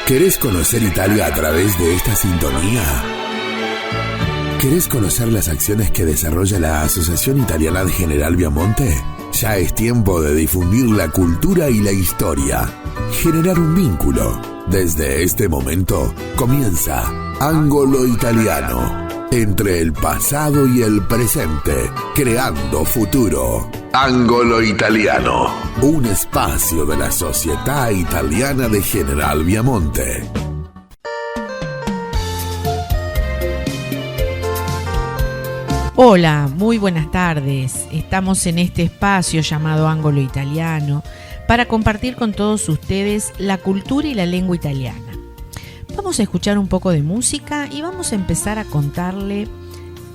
¿Querés conocer Italia a través de esta sintonía? ¿Querés conocer las acciones que desarrolla la Asociación Italiana de General Viamonte? Ya es tiempo de difundir la cultura y la historia. Generar un vínculo. Desde este momento comienza Angolo Italiano. Entre el pasado y el presente, creando futuro. Angolo Italiano, un espacio de la Società Italiana de General Viamonte. Hola, muy buenas tardes. Estamos en este espacio llamado Angolo Italiano para compartir con todos ustedes la cultura y la lengua italiana. Vamos a escuchar un poco de música y vamos a empezar a contarle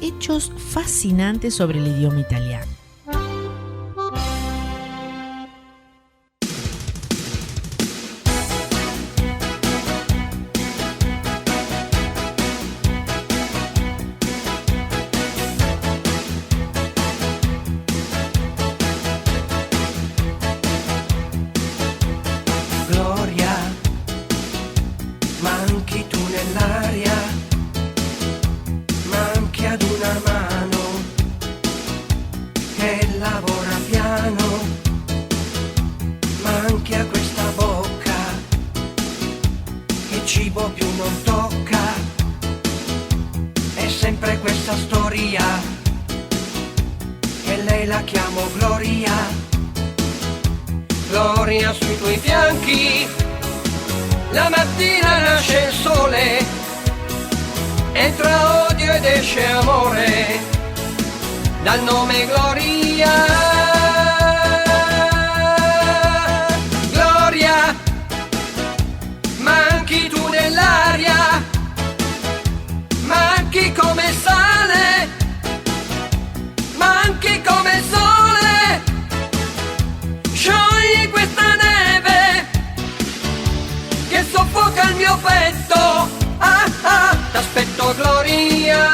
hechos fascinantes sobre el idioma italiano. Gloria sui tuoi fianchi, la mattina nasce il sole, entra odio ed esce amore, dal nome Gloria. Gloria, manchi tu nell'aria, manchi come sale, manchi come sole, sciogli questa neve che soffoca il mio petto, ah ah, t'aspetto Gloria.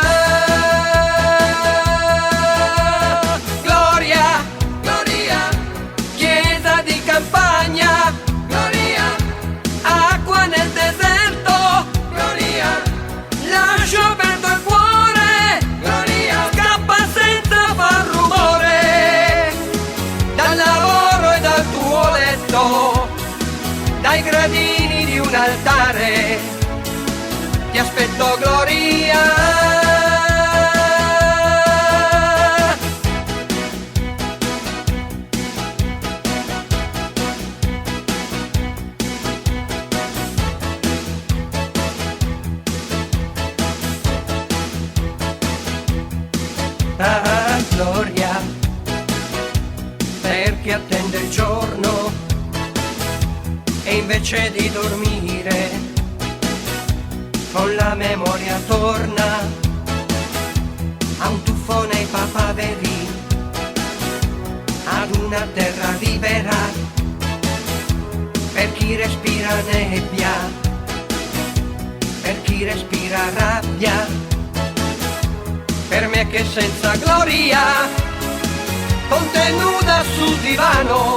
Gloria, Gloria, chiesa di campagna, Gloria, acqua nel deserto, Gloria, lascio perdo il cuore, Gloria, scappa senza far rumore, dal lavoro e dal tuo letto, dai gradini di un altare, ti aspetto Gloria. Ah, Gloria, per chi attende il giorno e invece di dormire con la memoria torna a un tuffo nei papaveri, ad una terra libera, per chi respira nebbia, per chi respira rabbia, per me che senza gloria, con te nuda sul divano,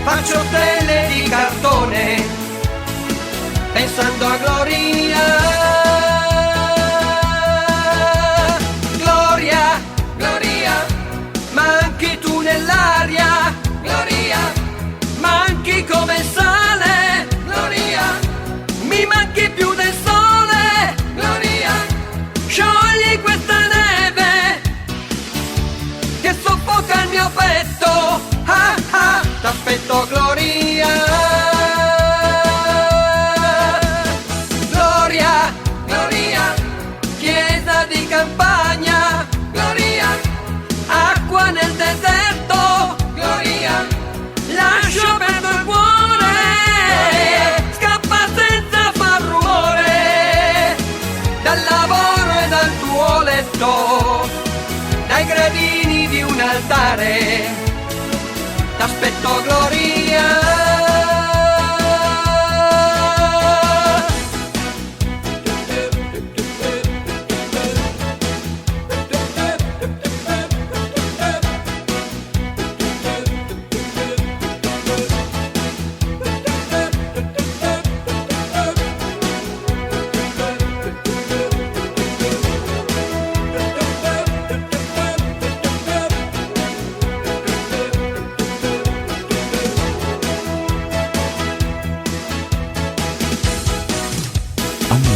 faccio stelle di cartone, pensando a Gloria. Gloria, Gloria, manchi tu nell'aria, Gloria, manchi come sale, Gloria, mi manchi più del sole, Gloria, sciogli questa neve che soffoca il mio petto, ah ah, t'aspetto Gloria.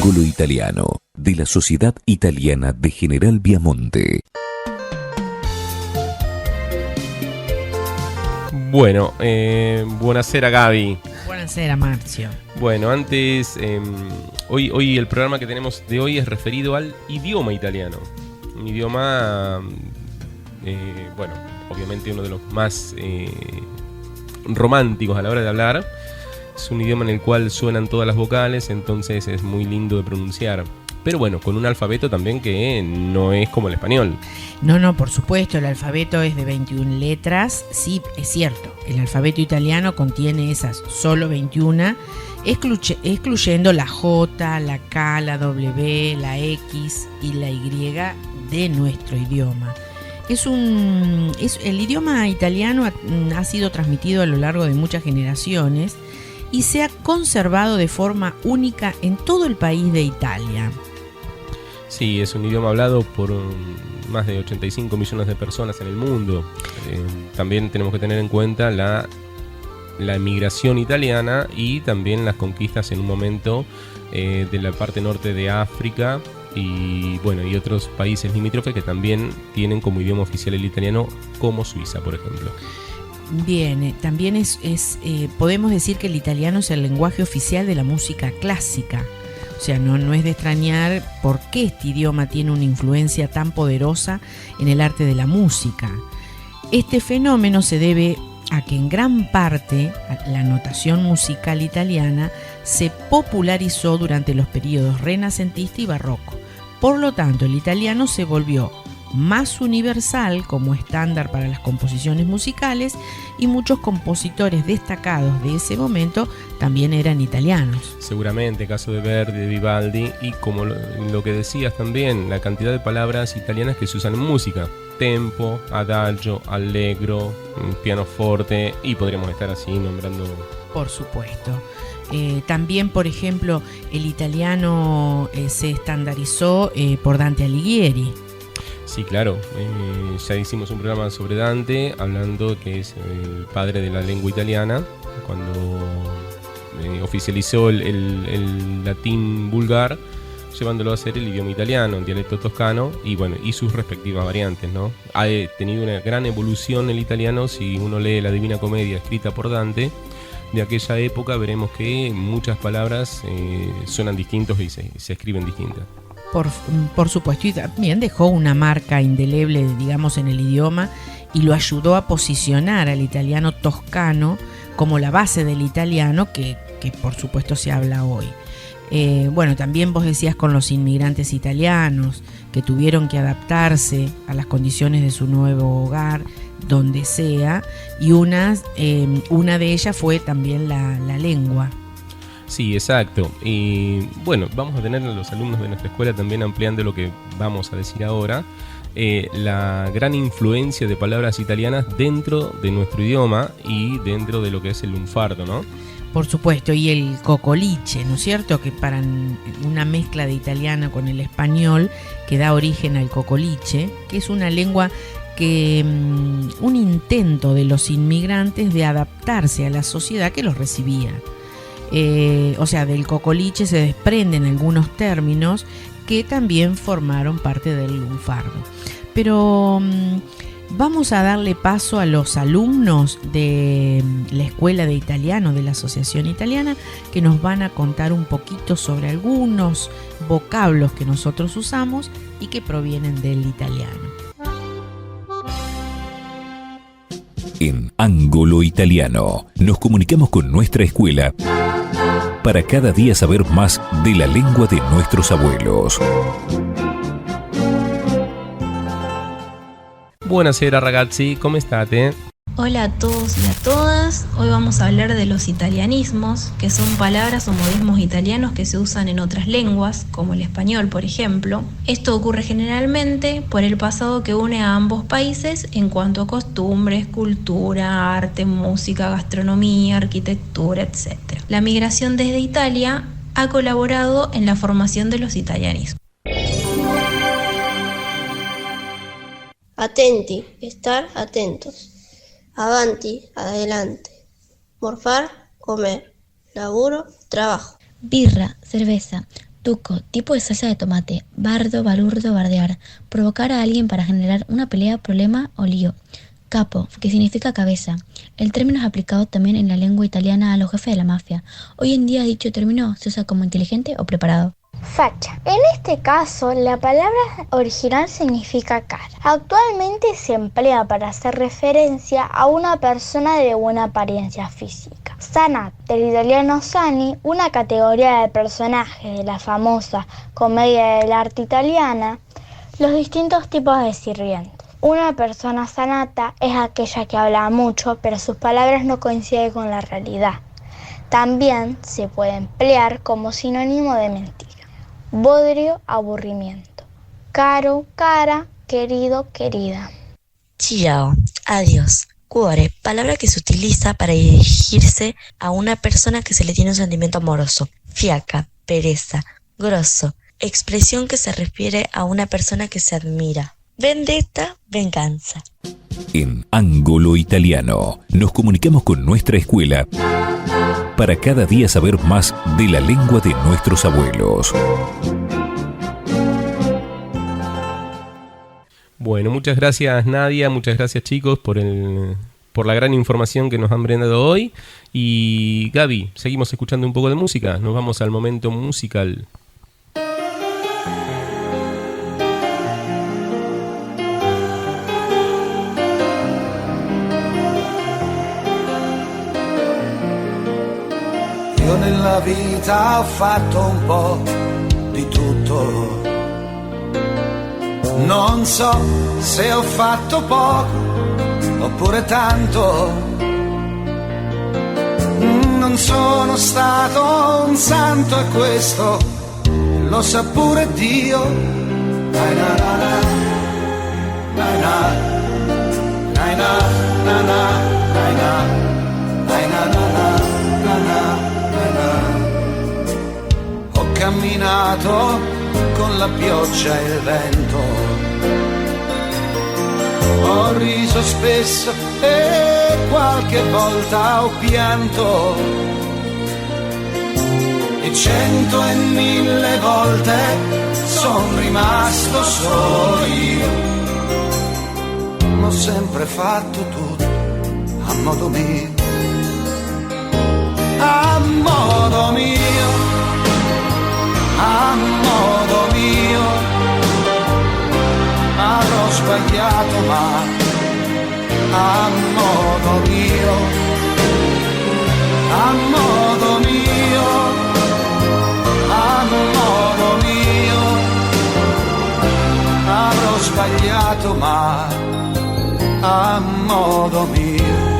Ángulo Italiano, de la Sociedad Italiana de General Viamonte. Bueno, buonasera Gaby. Buonasera Marcio. Bueno, antes, hoy el programa que tenemos de hoy es referido al idioma italiano. Un idioma, bueno, obviamente uno de los más románticos a la hora de hablar. Es un idioma en el cual suenan todas las vocales, entonces es muy lindo de pronunciar. Pero bueno, con un alfabeto también que no es como el español. No, por supuesto, el alfabeto es de 21 letras. Sí, es cierto, el alfabeto italiano contiene esas solo 21, excluyendo la J, la K, la W, la X y la Y de nuestro idioma. El idioma italiano ha sido transmitido a lo largo de muchas generaciones y se ha conservado de forma única en todo el país de Italia. Sí, es un idioma hablado por más de 85 millones de personas en el mundo. También tenemos que tener en cuenta la emigración italiana y también las conquistas en un momento de la parte norte de África y bueno, y otros países limítrofes que también tienen como idioma oficial el italiano, como Suiza, por ejemplo. Bien, también podemos decir que el italiano es el lenguaje oficial de la música clásica. O sea, no es de extrañar por qué este idioma tiene una influencia tan poderosa en el arte de la música. Este fenómeno se debe a que en gran parte la notación musical italiana se popularizó durante los periodos renacentista y barroco. Por lo tanto, el italiano se volvió más universal como estándar para las composiciones musicales y muchos compositores destacados de ese momento también eran italianos. Seguramente, caso de Verdi, de Vivaldi y como lo que decías también, la cantidad de palabras italianas que se usan en música. Tempo, adagio, allegro, pianoforte y podríamos estar así nombrando. Por supuesto. También, por ejemplo, el italiano se estandarizó por Dante Alighieri. Sí, claro, ya hicimos un programa sobre Dante, hablando que es el padre de la lengua italiana, cuando oficializó el latín vulgar, llevándolo a ser el idioma italiano, el dialecto toscano, y bueno, y sus respectivas variantes, ¿no? Ha tenido una gran evolución el italiano. Si uno lee la Divina Comedia escrita por Dante, de aquella época veremos que muchas palabras suenan distintos y se escriben distintas. Por supuesto, y también dejó una marca indeleble, digamos, en el idioma y lo ayudó a posicionar al italiano toscano como la base del italiano que por supuesto se habla hoy. Bueno, también vos decías con los inmigrantes italianos que tuvieron que adaptarse a las condiciones de su nuevo hogar, donde sea, y una de ellas fue también la lengua. Sí, exacto. Y bueno, vamos a tener a los alumnos de nuestra escuela también ampliando lo que vamos a decir ahora, la gran influencia de palabras italianas dentro de nuestro idioma y dentro de lo que es el lunfardo, ¿no? Por supuesto, y el cocoliche, ¿no es cierto? Que para una mezcla de italiano con el español que da origen al cocoliche, que es una lengua que un intento de los inmigrantes de adaptarse a la sociedad que los recibía. O sea, del cocoliche se desprenden algunos términos que también formaron parte del lunfardo. Pero vamos a darle paso a los alumnos de la Escuela de Italiano de la Asociación Italiana, que nos van a contar un poquito sobre algunos vocablos que nosotros usamos y que provienen del italiano. En Ángulo Italiano nos comunicamos con nuestra escuela para cada día saber más de la lengua de nuestros abuelos. Buonasera ragazzi, come state? Hola a todos y a todas. Hoy vamos a hablar de los italianismos, que son palabras o modismos italianos que se usan en otras lenguas, como el español, por ejemplo. Esto ocurre generalmente por el pasado que une a ambos países en cuanto a costumbres, cultura, arte, música, gastronomía, arquitectura, etc. La migración desde Italia ha colaborado en la formación de los italianismos. Attenti, estar atentos. Avanti, adelante. Morfar, comer. Laburo, trabajo. Birra, cerveza. Tuco, tipo de salsa de tomate. Bardo, balurdo, bardear. Provocar a alguien para generar una pelea, problema o lío. Capo, que significa cabeza. El término es aplicado también en la lengua italiana a los jefes de la mafia. Hoy en día dicho término se usa como inteligente o preparado. Facha. En este caso, la palabra original significa cara. Actualmente se emplea para hacer referencia a una persona de buena apariencia física. Sanat, del italiano sani, una categoría de personajes de la famosa comedia del arte italiana, los distintos tipos de sirvientes. Una persona sanata es aquella que habla mucho, pero sus palabras no coinciden con la realidad. También se puede emplear como sinónimo de mentira. Bodrio, aburrimiento. Caro, cara, querido, querida. Ciao, adiós. Cuore, palabra que se utiliza para dirigirse a una persona que se le tiene un sentimiento amoroso. Fiaca, pereza. Grosso, expresión que se refiere a una persona que se admira. Vendetta, venganza. En Ángulo Italiano nos comunicamos con nuestra escuela para cada día saber más de la lengua de nuestros abuelos. Bueno, muchas gracias Nadia, muchas gracias chicos por la gran información que nos han brindado hoy. Y Gaby, seguimos escuchando un poco de música, nos vamos al momento musical. Io nella vita ho fatto un po' di tutto. Non so se ho fatto poco oppure tanto. Non sono stato un santo e questo lo sa pure Dio. Na na na na, na na na na na na na na na. Ho camminato con la pioggia e il vento, ho riso spesso e qualche volta ho pianto, e 100 e 1000 volte son rimasto solo io. Ma ho sempre fatto tutto a modo mio, a modo mio, a modo mio. Avrò sbagliato ma a modo mio, a modo mio, a modo mio. Avrò sbagliato ma a modo mio.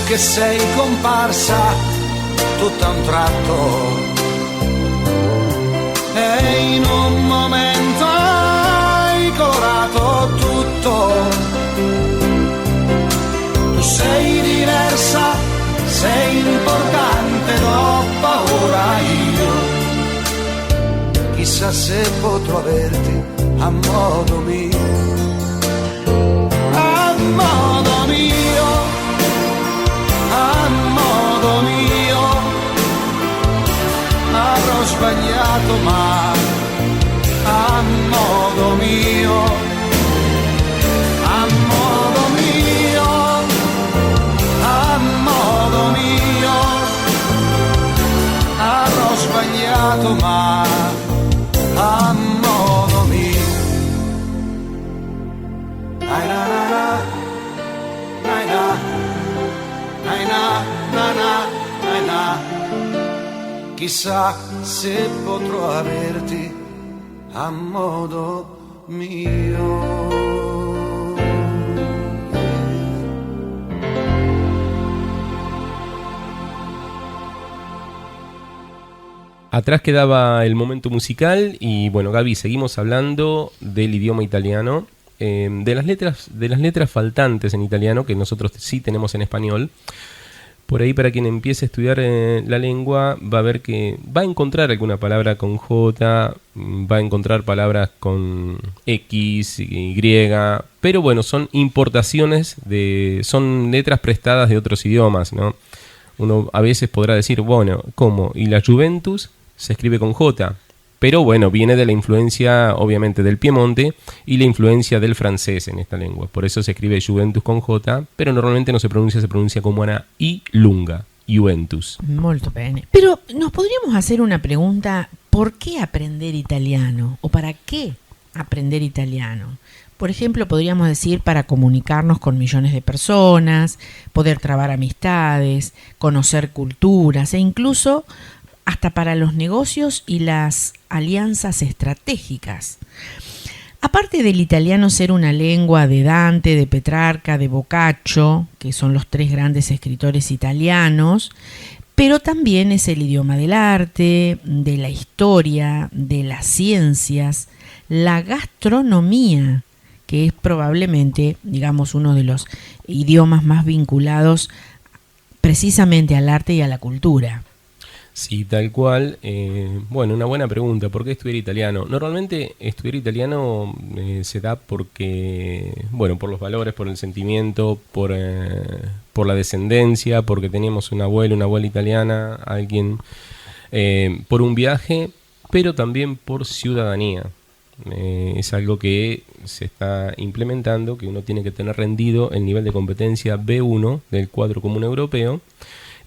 Che sei comparsa tutto a un tratto e in un momento hai colorato tutto. Tu sei diversa, sei importante, ho paura io. Chissà se potrò averti a modo mio, a modo mio, a modo mio. Avrò sbagliato ma a modo mio, a modo mio, a modo mio. Avrò sbagliato ma a modo mio. Ai na na na, ai na. Na, na, na, na, na. Chissà se potrò averti a modo mio. Atrás quedaba el momento musical y bueno, Gaby, seguimos hablando del idioma italiano, de las letras faltantes en italiano que nosotros sí tenemos en español. Por ahí, para quien empiece a estudiar la lengua, va a ver que va a encontrar alguna palabra con J, va a encontrar palabras con X, Y, pero bueno, son importaciones, son letras prestadas de otros idiomas, ¿no? Uno a veces podrá decir, bueno, ¿cómo? Y la Juventus se escribe con J, pero bueno, viene de la influencia, obviamente, del Piemonte y la influencia del francés en esta lengua. Por eso se escribe Juventus con J, pero normalmente no se pronuncia como una I lunga, Juventus. Molto bene. Pero nos podríamos hacer una pregunta, ¿por qué aprender italiano? ¿O para qué aprender italiano? Por ejemplo, podríamos decir para comunicarnos con millones de personas, poder trabar amistades, conocer culturas e incluso hasta para los negocios y las alianzas estratégicas. Aparte del italiano ser una lengua de Dante, de Petrarca, de Boccaccio, que son los 3 grandes escritores italianos, pero también es el idioma del arte, de la historia, de las ciencias, la gastronomía, que es probablemente, digamos, uno de los idiomas más vinculados precisamente al arte y a la cultura. Sí, tal cual. Bueno, una buena pregunta. ¿Por qué estudiar italiano? Normalmente estudiar italiano se da porque, bueno, por los valores, por el sentimiento, por la descendencia, porque teníamos una abuela italiana, alguien, por un viaje, pero también por ciudadanía. Es algo que se está implementando, que uno tiene que tener rendido el nivel de competencia B1 del cuadro común europeo.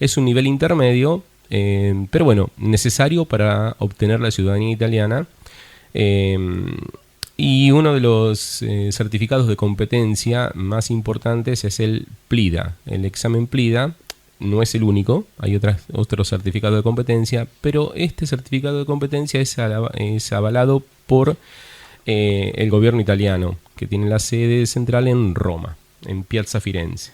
Es un nivel intermedio, pero bueno, necesario para obtener la ciudadanía italiana. Y uno de los certificados de competencia más importantes es el PLIDA. El examen PLIDA no es el único, hay otros certificados de competencia, pero este certificado de competencia es avalado por el gobierno italiano, que tiene la sede central en Roma, en Piazza Firenze.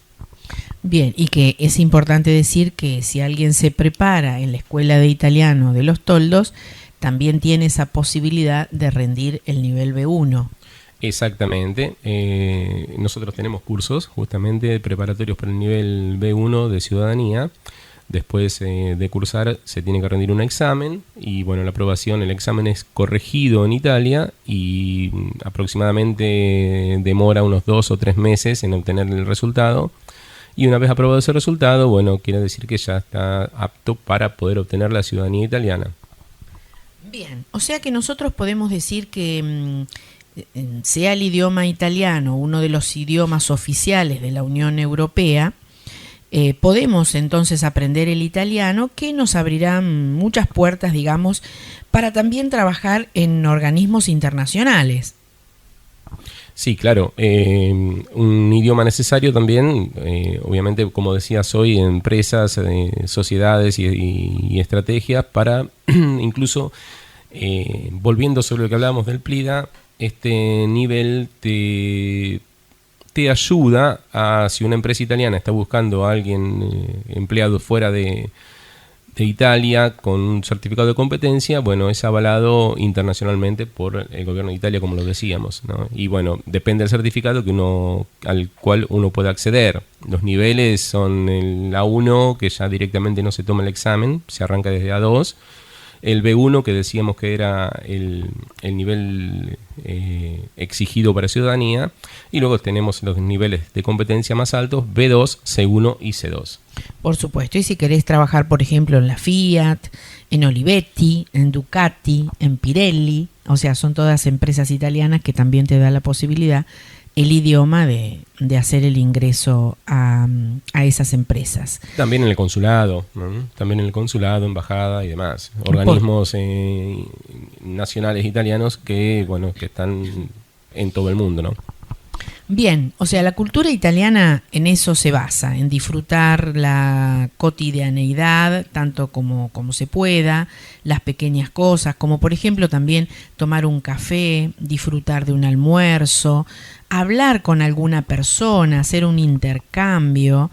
Bien, y que es importante decir que si alguien se prepara en la Escuela de Italiano de los Toldos, también tiene esa posibilidad de rendir el nivel B1. Exactamente. Nosotros tenemos cursos justamente preparatorios para el nivel B1 de ciudadanía. Después de cursar se tiene que rendir un examen y bueno, el examen es corregido en Italia y aproximadamente demora unos 2 o 3 meses en obtener el resultado. Y una vez aprobado ese resultado, bueno, quiere decir que ya está apto para poder obtener la ciudadanía italiana. Bien, o sea que nosotros podemos decir que sea el idioma italiano uno de los idiomas oficiales de la Unión Europea, podemos entonces aprender el italiano, que nos abrirá muchas puertas, digamos, para también trabajar en organismos internacionales. Sí, claro, un idioma necesario también, obviamente, como decías hoy, empresas, sociedades y estrategias para incluso, volviendo sobre lo que hablábamos del PLIDA, este nivel te ayuda a, si una empresa italiana está buscando a alguien empleado fuera de Italia con un certificado de competencia, bueno, es avalado internacionalmente por el gobierno de Italia, como lo decíamos, ¿no? Y bueno, depende del certificado al cual uno puede acceder. Los niveles son el A1, que ya directamente no se toma el examen, se arranca desde A2. El B1, que decíamos que era el nivel exigido para ciudadanía, y luego tenemos los niveles de competencia más altos, B2, C1 y C2. Por supuesto, y si querés trabajar, por ejemplo, en la Fiat, en Olivetti, en Ducati, en Pirelli, o sea, son todas empresas italianas que también te da la posibilidad, el idioma de hacer el ingreso a esas empresas. También en el consulado, ¿no? También en el consulado, embajada y demás. Organismos nacionales italianos que, bueno, que están en todo el mundo, ¿no? Bien, o sea, la cultura italiana en eso se basa, en disfrutar la cotidianeidad tanto como se pueda, las pequeñas cosas, como por ejemplo también tomar un café, disfrutar de un almuerzo, hablar con alguna persona, hacer un intercambio.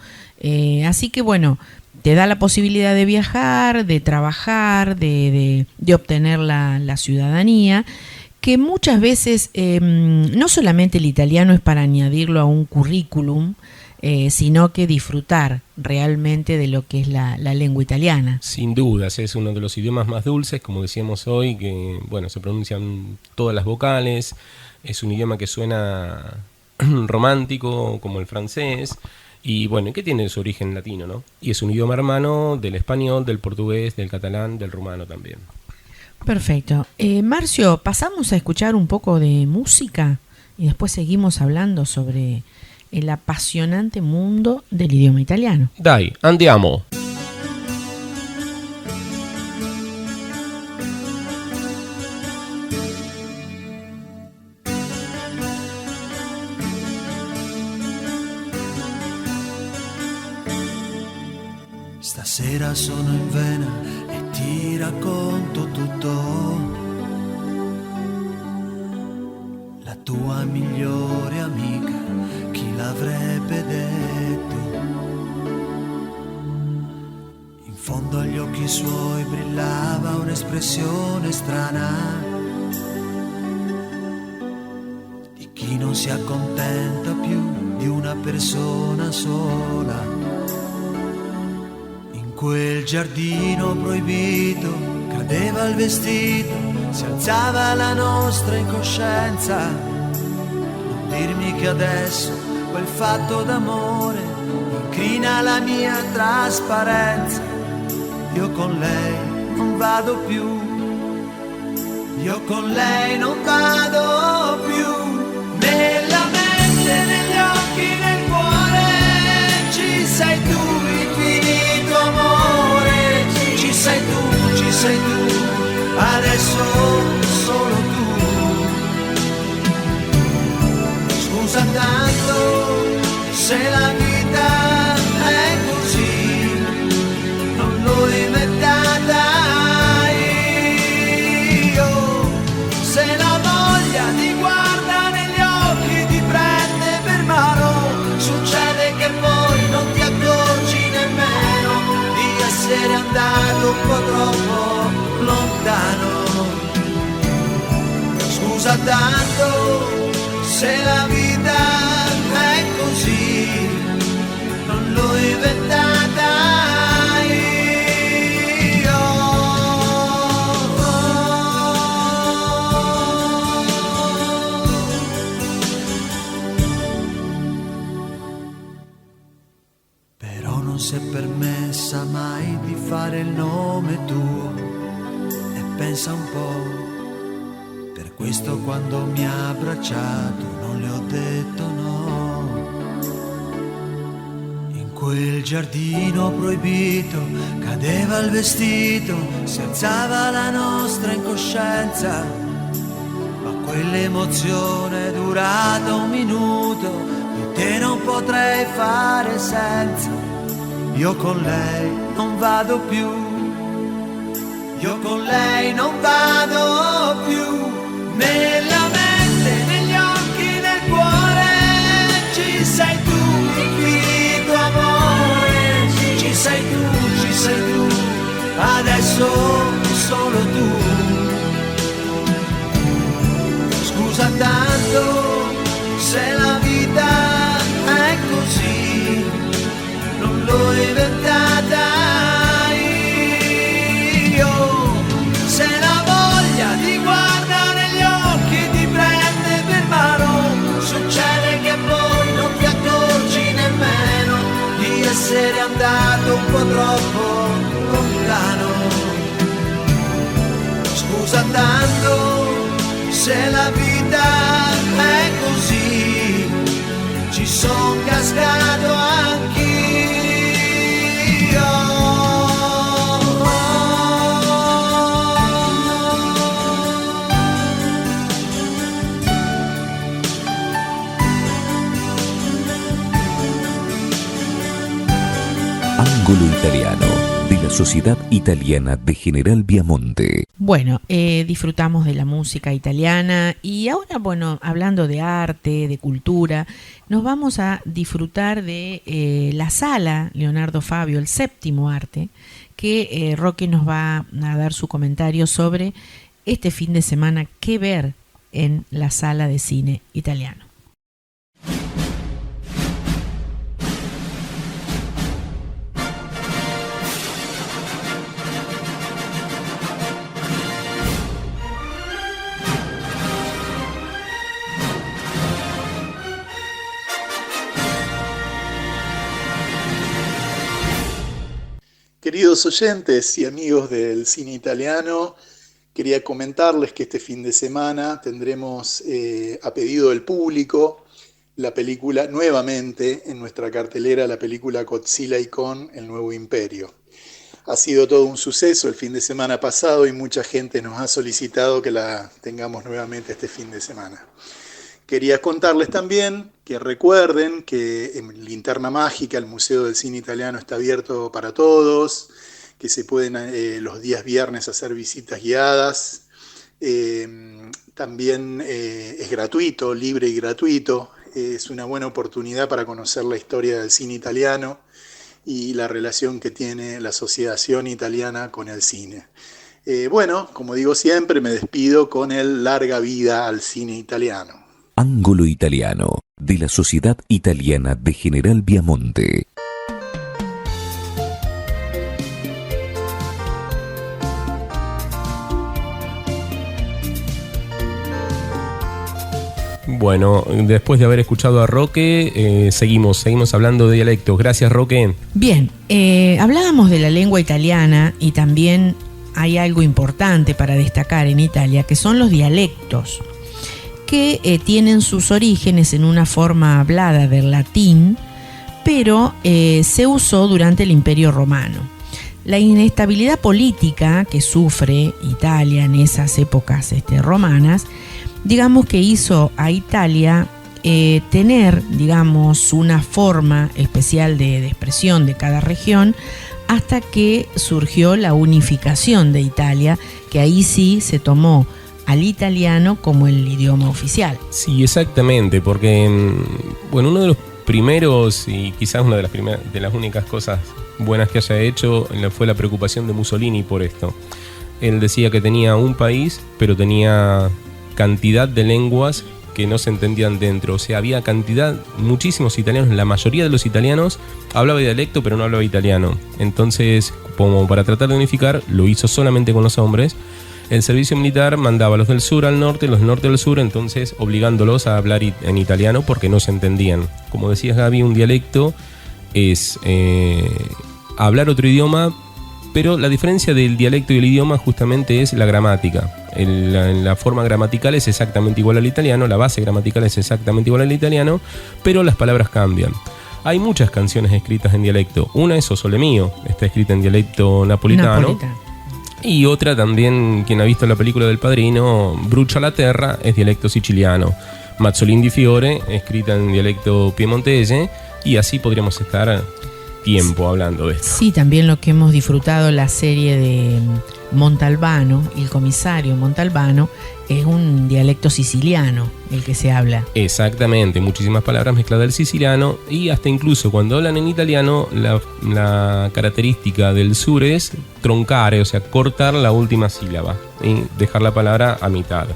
Así que bueno, te da la posibilidad de viajar, de trabajar, de obtener la ciudadanía, que muchas veces no solamente el italiano es para añadirlo a un currículum, sino que disfrutar realmente de lo que es la lengua italiana. Sin dudas, es uno de los idiomas más dulces, como decíamos hoy, que bueno, se pronuncian todas las vocales, es un idioma que suena romántico como el francés, y bueno, que tiene su origen latino, ¿no? Y es un idioma hermano del español, del portugués, del catalán, del rumano también. Perfecto. Marcio, pasamos a escuchar un poco de música y después seguimos hablando sobre el apasionante mundo del idioma italiano. Dai, andiamo. Stasera sono in vena e ti racconto tutto. La tua migliore amica, chi l'avrebbe detto? In fondo agli occhi suoi brillava un'espressione strana di chi non si accontenta più di una persona sola. In quel giardino proibito cadeva il vestito, si alzava la nostra incoscienza. Non dirmi che adesso quel fatto d'amore incrina la mia trasparenza. Io con lei non vado più, io con lei non vado più. Nella mente, negli occhi, nel cuore ci sei tu, infinito amore. Ci sei tu, adesso solo tu. Scusa tanto se la vita è così, non l'ho inventata io. Se la voglia ti guarda negli occhi, ti prende per mano, succede che poi non ti accorgi nemmeno di essere andato un po' troppo lontano. Scusa tanto se la vita è così, non l'ho inventata io. Però non si è permessa mai di fare il nome tuo. E pensa un po', per questo quando mi ha abbracciato non le ho detto no. In quel giardino proibito cadeva il vestito, si alzava la nostra incoscienza, ma quell'emozione è durata un minuto, di te non potrei fare senza. Io con lei non vado più, io con lei non vado più. Nella mente, negli occhi, nel cuore ci sei tu, infinito amore. Ci sei tu, adesso solo tu. Scusa tanto se la vita è così, non l'ho inventata io. Se la voglia ti guarda negli occhi, ti prende per mano, succede che poi non ti accorgi nemmeno di essere andato un po' troppo lontano. Scusa tanto se la vita è così, ci son cascato anch'io. Ángulo Italiano, de la Sociedad Italiana de General Viamonte. Bueno, disfrutamos de la música italiana y ahora, bueno, hablando de arte, de cultura, nos vamos a disfrutar de la sala Leonardo Fabio, el séptimo arte, que Roque nos va a dar su comentario sobre este fin de semana, qué ver en la sala de cine italiano. Queridos oyentes y amigos del cine italiano, quería comentarles que este fin de semana tendremos a pedido del público la película nuevamente en nuestra cartelera, la película Godzilla y Kong, El Nuevo Imperio. Ha sido todo un suceso el fin de semana pasado y mucha gente nos ha solicitado que la tengamos nuevamente este fin de semana. Quería contarles también que recuerden que en Linterna Mágica, el Museo del Cine Italiano, está abierto para todos, que se pueden los días viernes hacer visitas guiadas. También es gratuito, libre y gratuito. Es una buena oportunidad para conocer la historia del cine italiano y la relación que tiene la Asociación Italiana con el cine. Bueno, como digo siempre, me despido con el larga vida al cine italiano. Ángulo Italiano, de la Sociedad Italiana de General Viamonte. Bueno, después de haber escuchado a Roque, seguimos hablando de dialectos. Gracias, Roque. Bien, hablábamos de la lengua italiana y también hay algo importante para destacar en Italia, que son los dialectos, que tienen sus orígenes en una forma hablada del latín, pero se usó durante el Imperio Romano. La inestabilidad política que sufre Italia en esas épocas romanas, digamos que hizo a Italia tener, digamos, una forma especial de expresión de cada región, hasta que surgió la unificación de Italia, que ahí sí se tomó al italiano como el idioma oficial. Sí, exactamente, porque bueno, uno de los primeros y quizás una de las únicas cosas buenas que haya hecho fue la preocupación de Mussolini por esto. Él decía que tenía un país, pero tenía cantidad de lenguas que no se entendían dentro. O sea, había muchísimos italianos, la mayoría de los italianos hablaba dialecto pero no hablaba italiano. Entonces, como para tratar de unificar, lo hizo solamente con los hombres. El servicio militar mandaba a los del sur al norte, los del norte al sur, entonces obligándolos a hablar en italiano porque no se entendían. Como decías, Gaby, un dialecto es hablar otro idioma, pero la diferencia del dialecto y el idioma justamente es la gramática. La forma gramatical es exactamente igual al italiano, la base gramatical es exactamente igual al italiano, pero las palabras cambian. Hay muchas canciones escritas en dialecto. Una es O Sole Mio, está escrita en dialecto napolitano. Y otra también, quien ha visto la película del Padrino, Brucia la terra, es dialecto siciliano. Mazzolin di Fiore, escrita en dialecto piemontese, y así podríamos estar tiempo hablando de esto. Sí, también lo que hemos disfrutado, la serie de Montalbano, el comisario Montalbano, es un dialecto siciliano el que se habla. Exactamente, muchísimas palabras mezcladas del siciliano, y hasta incluso cuando hablan en italiano, la característica del sur es troncare, o sea, cortar la última sílaba y dejar la palabra a mitad.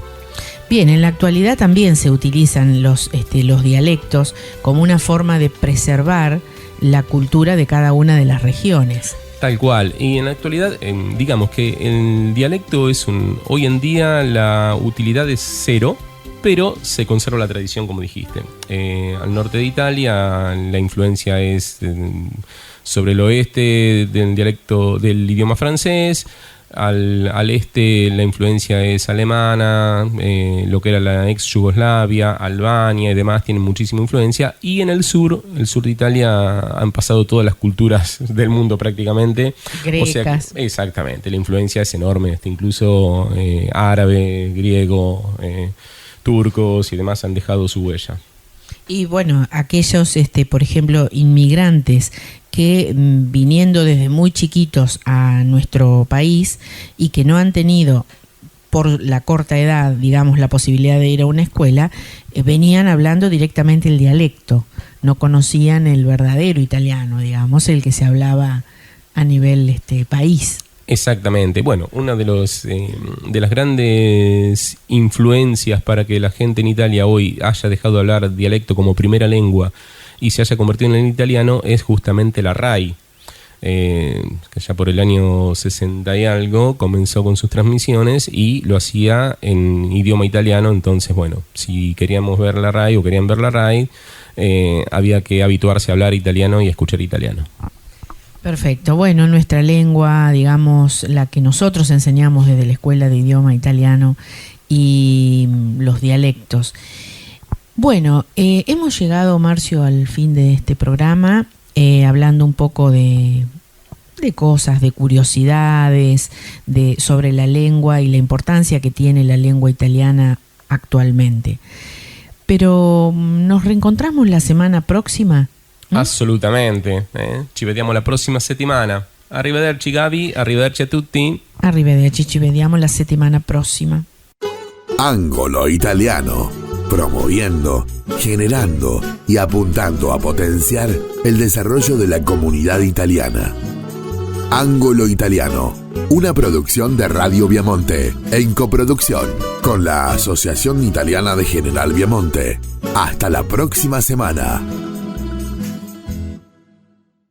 Bien, en la actualidad también se utilizan los dialectos como una forma de preservar la cultura de cada una de las regiones. Tal cual, y en la actualidad digamos que el dialecto hoy en día la utilidad es cero, pero se conserva la tradición, como dijiste. Al norte de Italia la influencia es sobre el oeste del dialecto del idioma francés. Al este la influencia es alemana, lo que era la ex Yugoslavia, Albania y demás tienen muchísima influencia, y en el sur de Italia han pasado todas las culturas del mundo prácticamente. Grecas. O sea, exactamente, la influencia es enorme, incluso árabe, griego, turcos y demás han dejado su huella. Y bueno, aquellos, por ejemplo, inmigrantes que viniendo desde muy chiquitos a nuestro país y que no han tenido, por la corta edad, digamos, la posibilidad de ir a una escuela, venían hablando directamente el dialecto, no conocían el verdadero italiano, digamos, el que se hablaba a nivel país. Exactamente. Bueno, una de las grandes influencias para que la gente en Italia hoy haya dejado de hablar dialecto como primera lengua y se haya convertido en el italiano es justamente la RAI, que ya por el año 60 y algo comenzó con sus transmisiones y lo hacía en idioma italiano. Entonces, bueno, si queríamos ver la RAI o querían ver la RAI, había que habituarse a hablar italiano y a escuchar italiano. Perfecto. Bueno, nuestra lengua, digamos, la que nosotros enseñamos desde la Escuela de Idioma Italiano y los dialectos. Bueno, hemos llegado, Marcio, al fin de este programa, hablando un poco de cosas, de curiosidades, sobre la lengua y la importancia que tiene la lengua italiana actualmente. Pero nos reencontramos la semana próxima. Assolutamente, ci vediamo la prossima settimana. Arrivederci Gaby, arrivederci a tutti. Arrivederci, ci vediamo la settimana prossima. Angolo Italiano, promoviendo, generando y apuntando a potenciar el desarrollo de la comunidad italiana. Angolo Italiano, una producción de Radio Viamonte en coproducción con la Asociación Italiana de General Viamonte. Hasta la próxima semana.